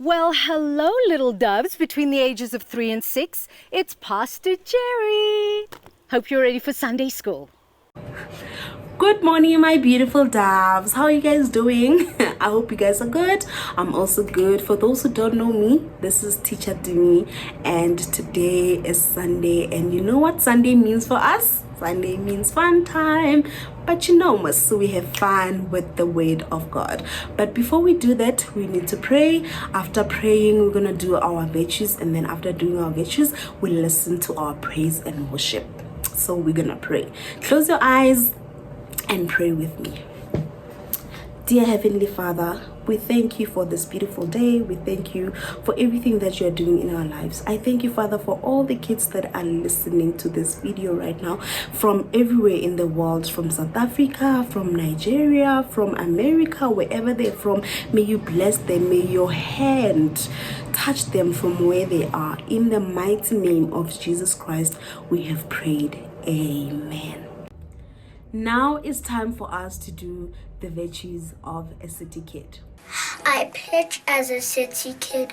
Well, hello, little doves between the ages of 3 and 6. It's Pastor Jerry. Hope you're ready for Sunday school. Good morning, my beautiful doves. How are you guys doing? I hope you guys are good. I'm also good. For those who don't know me, this is Teacher Dumi, and today is Sunday. And you know what Sunday means for us? Sunday means fun time. But you know, must we have fun with the word of God. But before we do that, we need to pray. After praying, we're gonna do our virtues, and then after doing our virtues, we listen to our praise and worship. So we're gonna pray. Close your eyes and pray with me. Dear Heavenly Father, we thank you for this beautiful day. We thank you for everything that you're doing in our lives. I thank you, Father, for all the kids that are listening to this video right now from everywhere in the world, from South Africa, from Nigeria, from America, wherever they're from. May you bless them. May your hand touch them from where they are. In the mighty name of Jesus Christ, we have prayed. Amen. Now it's time for us to do the virtues of a city kid. I pledge as a city kid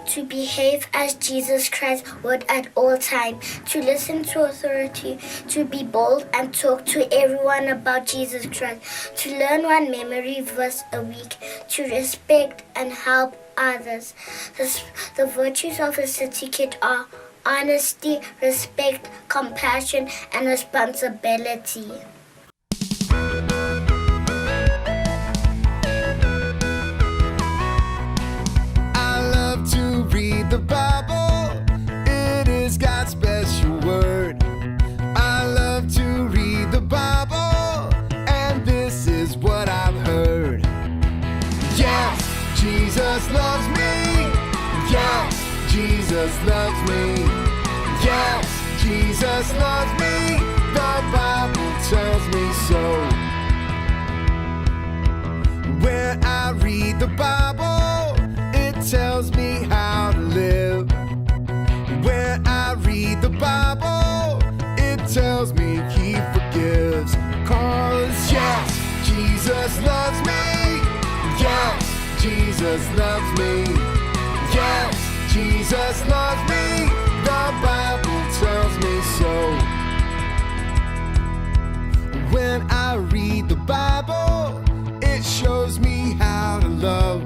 to behave as Jesus Christ would at all times, to listen to authority, to be bold and talk to everyone about Jesus Christ, to learn one memory verse a week, to respect and help others. The virtues of a city kid are honesty, respect, compassion, and responsibility. I love to read the Bible. It is God's special word. I love to read the Bible, and this is what I've heard. Yes, Jesus loves me. Yes, Jesus loves me. Yes, Jesus loves me. The Bible tells me so. When I read the Bible, it tells me how to live. When I read the Bible, it tells me he forgives. 'Cause yes, Jesus loves me. Yes, Jesus loves me. Yes, Jesus loves me. The Bible tells me so. When I read the Bible, it shows me how to love.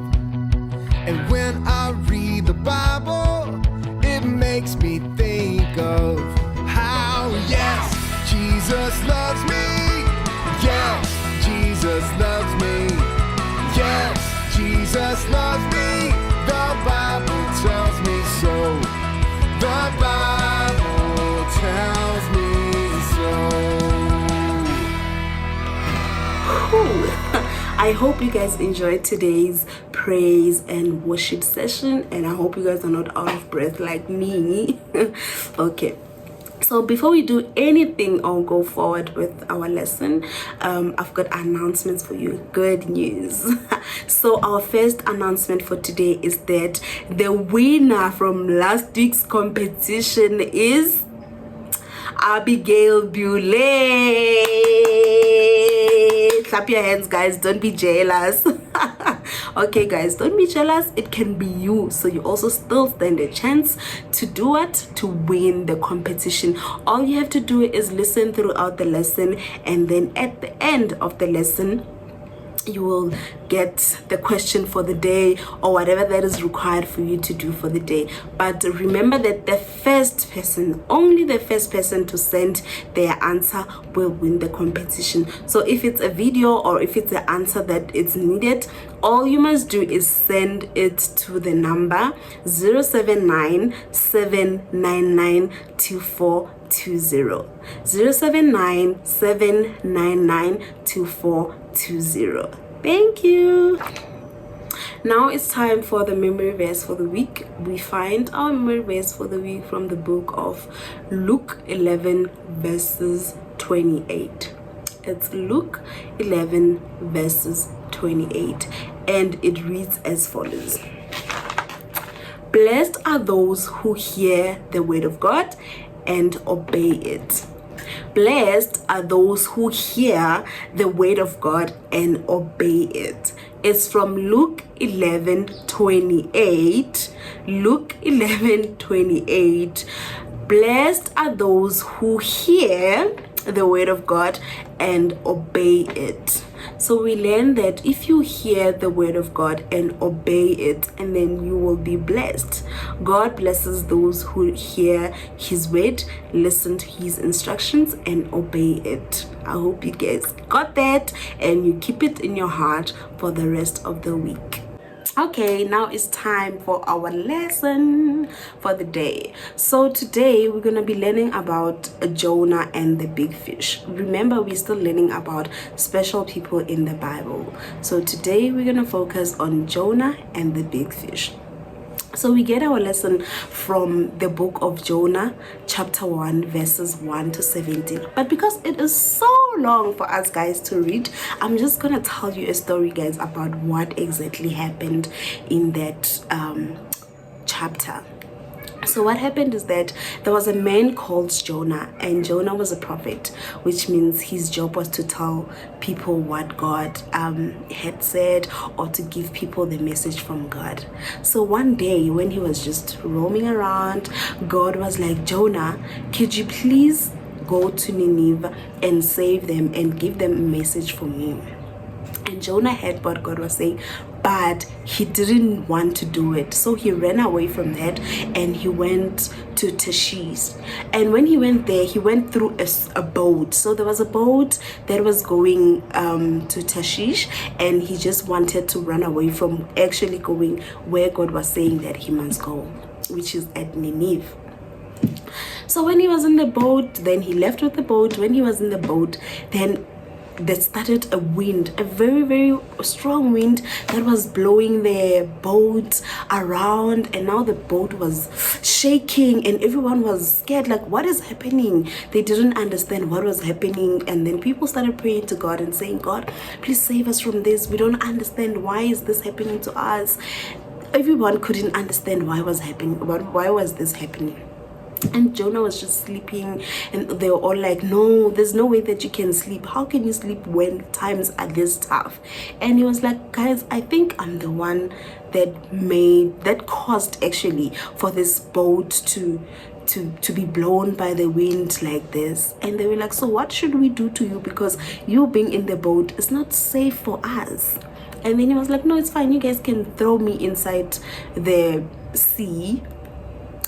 And when I read the Bible, it makes me think of how, yes, Jesus loves me. Yes, Jesus loves me. Yes, Jesus loves me. The Bible tells me so. The Bible tells me so. I hope you guys enjoyed today's praise and worship session, and I hope you guys are not out of breath like me. Okay, so before we do anything or go forward with our lesson, I've got announcements for you. Good news. So our first announcement for today is that the winner from last week's competition is Abigail Bule. Clap your hands, guys. Don't be jealous. Okay, guys, don't be jealous. It can be you. So you also still stand a chance to do what? To win the competition. All you have to do is listen throughout the lesson, and then at the end of the lesson, you will get the question for the day or whatever that is required for you to do for the day. But remember that the first person, only the first person to send their answer will win the competition. So if it's a video or if it's an answer that is needed, all you must do is send it to the number 079-799-2420. 079-799-2420. Thank you. Now it's time for the memory verse for the week. We find our memory verse for the week from the book of Luke 11 verses 28. It's Luke 11 verses 28, and it reads as follows. Blessed are those who hear the word of God and obey it. Blessed are those who hear the word of God and obey it. is from Luke 11:28. Luke 11:28. Blessed are those who hear the word of God and obey it. So we learn that if you hear the word of God and obey it, and then you will be blessed. God blesses those who hear his word, listen to his instructions, and obey it. I hope you guys got that and you keep it in your heart for the rest of the week. Okay, now it's time for our lesson for the day. So today we're going to be learning about Jonah and the big fish. Remember, we're still learning about special people in the Bible. So today we're going to focus on Jonah and the big fish. So we get our lesson from the book of Jonah, chapter 1, verses 1 to 17. But because it is so long for us guys to read, I'm just gonna tell you a story, guys, about what exactly happened in that chapter. So what happened is that there was a man called Jonah, and Jonah was a prophet, which means his job was to tell people what God had said, or to give people the message from God. So one day when he was just roaming around, God was like, Jonah, could you please go to Nineveh and save them and give them a message from me? And Jonah heard what God was saying, but he didn't want to do it. So he ran away from that and he went to Tarshish. And when he went there, he went through a boat. So there was a boat that was going to Tarshish, and he just wanted to run away from actually going where God was saying that he must go, which is at Nineveh. So when he was in the boat, then he left with the boat. When he was in the boat, then there started a wind, a very, very strong wind that was blowing the boat around, and now the boat was shaking and everyone was scared, like, what is happening? They didn't understand what was happening. And then people started praying to God and saying, God, please save us from this. We don't understand, why is this happening to us? Everyone couldn't understand why was this happening. And Jonah was just sleeping, and they were all like, no, there's no way that you can sleep. How can you sleep when times are this tough? And he was like, guys, I think I'm the one that caused actually for this boat to be blown by the wind like this. And they were like, so what should we do to you, because you being in the boat is not safe for us? And then he was like, no, it's fine, you guys can throw me inside the sea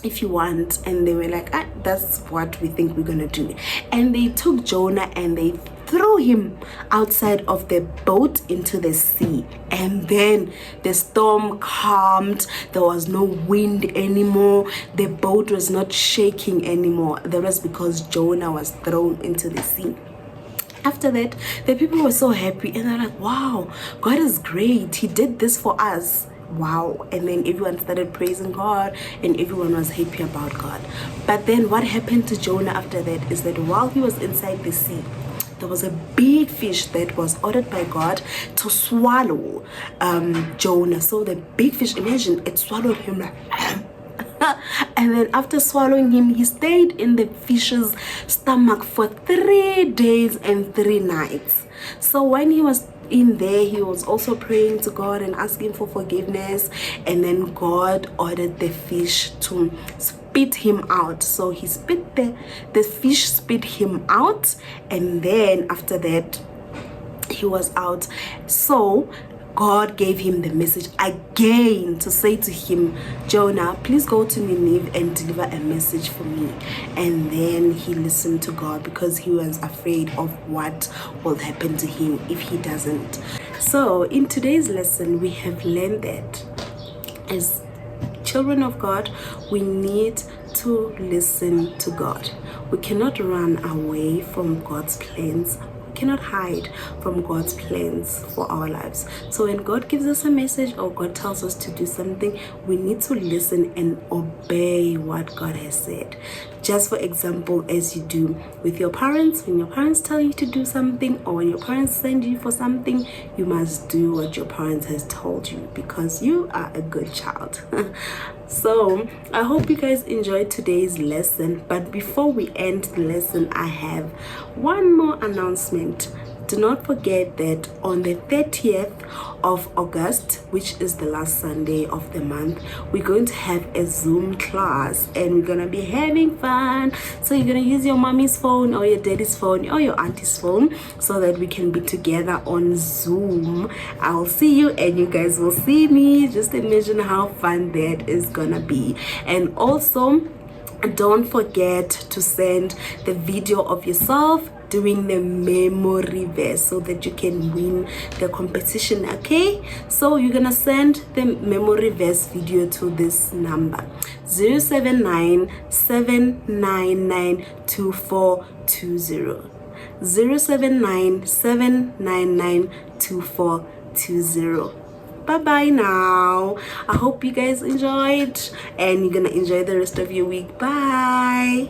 if you want. And they were like, that's what we think we're gonna do. And they took Jonah and they threw him outside of the boat into the sea. And then the storm calmed. There was no wind anymore. The boat was not shaking anymore. That was because Jonah was thrown into the sea. After that, the people were so happy, and they're like, wow, God is great, he did this for us. Wow. And then everyone started praising God and everyone was happy about God. But then what happened to Jonah after that is that while he was inside the sea, there was a big fish that was ordered by God to swallow Jonah. So the big fish, imagine, it swallowed him like and then after swallowing him, he stayed in the fish's stomach for 3 days and 3 nights. So when he was in there, he was also praying to God and asking for forgiveness, and then God ordered the fish to spit him out. So he spit the fish spit him out, and then after that he was out. So God gave him the message again to say to him, Jonah, please go to Nineveh and deliver a message for me. And then he listened to God because he was afraid of what will happen to him if he doesn't. So in today's lesson, we have learned that as children of God, we need to listen to God. We cannot run away from God's plans. Cannot hide from God's plans for our lives. So when God gives us a message or God tells us to do something, we need to listen and obey what God has said. Just for example, as you do with your parents, when your parents tell you to do something, or when your parents send you for something, you must do what your parents has told you, because you are a good child. So I hope you guys enjoyed today's lesson, but before we end the lesson, I have one more announcement. do not forget that on the 30th of August, which is the last Sunday of the month, we're going to have a Zoom class and we're gonna be having fun. So you're gonna use your mommy's phone or your daddy's phone or your auntie's phone so that we can be together on Zoom. I'll see you and you guys will see me. Just imagine how fun that is gonna be. And also, don't forget to send the video of yourself doing the memory verse so that you can win the competition. Okay, so you're gonna send the memory verse video to this number 079-799-2420. 079-799-2420. Bye bye now. I hope you guys enjoyed and you're gonna enjoy the rest of your week. Bye.